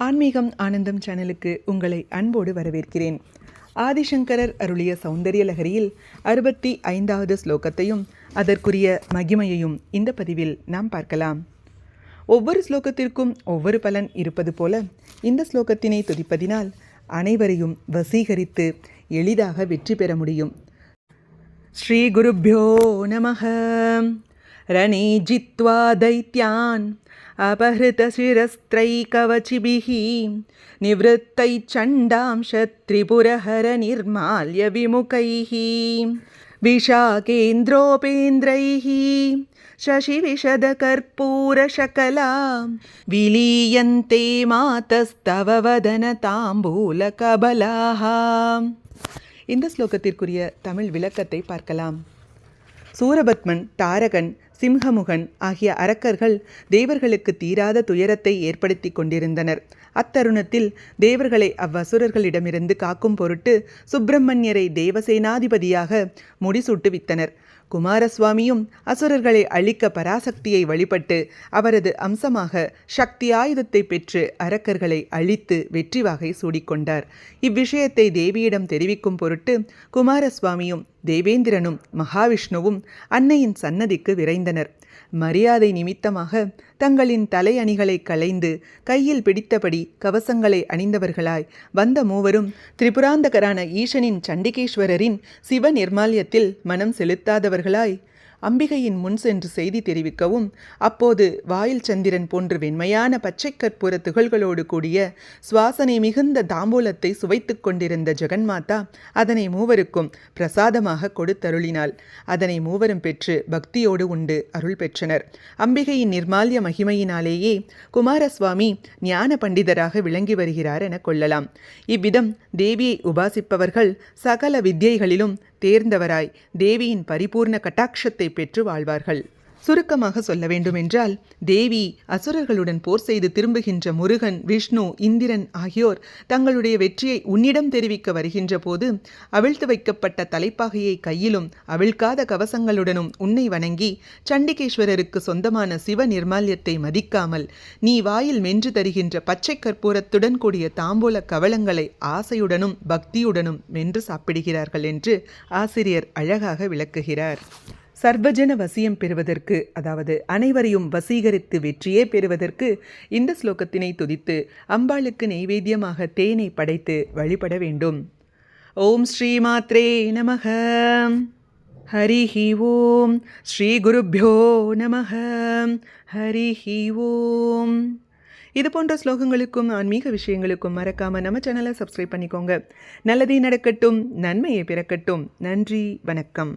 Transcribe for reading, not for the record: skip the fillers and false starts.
ஆன்மீகம் ஆனந்தம் சேனலுக்கு உங்களை அன்போடு வரவேற்கிறேன். ஆதிசங்கரர் அருளிய சௌந்தரிய லகரியில் 65வது ஸ்லோகத்தையும் அதற்குரிய மகிமையையும் இந்த பதிவில் நாம் பார்க்கலாம். ஒவ்வொரு ஸ்லோகத்திற்கும் ஒவ்வொரு பலன் இருப்பது போல இந்த ஸ்லோகத்தினை துதிப்பதினால் அனைவரையும் வசீகரித்து எளிதாக வெற்றி பெற முடியும். ஸ்ரீ குருப்யோ நமஹ. ரணே ஜித்வா தைத்யான் अपहृतशिरस्त्रैकवचिभिः निवृत्तैश्चण्डांशत्रिपुरहर निर्माल्य विशाकेन्द्रोपेन्द्रैः शशिविशदकर्पूरशकला विलीयन्ते मातस्तव वदनताम्बूलकबलाः. இந்த ஸ்லோகத்திற்குரிய தமிழ் விளக்கத்தை பார்க்கலாம். சூரபத்மன், தாரகன், சிம்ஹமுகன் ஆகிய அரக்கர்கள் தேவர்களுக்கு தீராத துயரத்தை ஏற்படுத்தி கொண்டிருந்தனர். அத்தருணத்தில் தேவர்களை அவ்வசுரர்களிடமிருந்து காக்கும் பொருட்டு சுப்பிரமணியரை தேவசேனாதிபதியாக முடிசூட்டுவித்தனர். குமாரசுவாமியும் அசுரர்களை அழிக்க பராசக்தியை வழிபட்டு அவரது அம்சமாக சக்தி ஆயுதத்தை பெற்று அரக்கர்களை அழித்து வெற்றி வாகை சூடிக்கொண்டார். இவ்விஷயத்தை தேவியிடம் தெரிவிக்கும் பொருட்டு குமாரசுவாமியும் தேவேந்திரனும் மகாவிஷ்ணுவும் அன்னையின் சன்னதிக்கு விரைந்தனர். மரியாதை நிமித்தமாக தங்களின் தலையணிகளை களைந்து கையில் பிடித்தபடி கவசங்களை அணிந்தவர்களாய் வந்த மூவரும் திரிபுராந்தகரான ஈசனின் சண்டிகேஸ்வரரின் சிவ நிர்மால்யத்தில் மனம் செலுத்தாதவர்களாய் அம்பிகையின் முன் சென்று செய்தி தெரிவிக்கவும், அப்போது வாயில் சந்திரன் போன்று வெண்மையான பச்சை கற்பூர துகள்களோடு கூடிய சுவாசனை மிகுந்த தாம்பூலத்தை சுவைத்து கொண்டிருந்த ஜெகன்மாதா அதனை மூவருக்கும் பிரசாதமாக கொடுத்தருளினாள். அதனை மூவரும் பெற்று பக்தியோடு உண்டு அருள் பெற்றனர். அம்பிகையின் நிர்மால்ய மகிமையினாலேயே குமாரசுவாமி ஞான பண்டிதராக விளங்கி வருகிறார் என கொள்ளலாம். இவ்விதம் தேவியை உபாசிப்பவர்கள் சகல வித்யைகளிலும் தேர்ந்தவராய் தேவியின் பரிபூர்ண கட்டாட்சத்தை பெற்று வாழ்வார்கள். சுருக்கமாக சொல்ல வேண்டுமென்றால், தேவி அசுரர்களுடன் போர் செய்து திரும்புகின்ற முருகன், விஷ்ணு, இந்திரன் ஆகியோர் தங்களுடைய வெற்றியை உன்னிடம் தெரிவிக்க வருகின்ற போது அவிழ்த்து வைக்கப்பட்ட தலைப்பாகையை கையிலும் அவிழ்க்காத கவசங்களுடனும் உன்னை வணங்கி சண்டிகேஸ்வரருக்கு சொந்தமான சிவ நிர்மால்யத்தை மதிக்காமல் நீ வாயில் மென்று தருகின்ற பச்சை கற்பூரத்துடன் கூடிய தாம்பூல கவளங்களை ஆசையுடனும் பக்தியுடனும் மென்று சாப்பிடுகிறார்கள் என்று ஆசிரியர் அழகாக விளக்குகிறார். சர்வஜன வசியம் பெறுவதற்கு, அதாவது அனைவரையும் வசீகரித்து வெற்றியே பெறுவதற்கு இந்த ஸ்லோகத்தினை துதித்து அம்பாளுக்கு நெய்வேத்தியமாக தேனை படைத்து வழிபட வேண்டும். ஓம் ஸ்ரீ மாத்ரே நமஹ. ஹரிஹி ஓம். ஸ்ரீ குருப்யோ நமஹ. ஹரிஹி ஓம். இது போன்ற ஸ்லோகங்களுக்கும் ஆன்மீக விஷயங்களுக்கும் மறக்காமல் நம்ம சேனலை சப்ஸ்கிரைப் பண்ணிக்கோங்க. நல்லதே நடக்கட்டும், நன்மையை பிறக்கட்டும். நன்றி, வணக்கம்.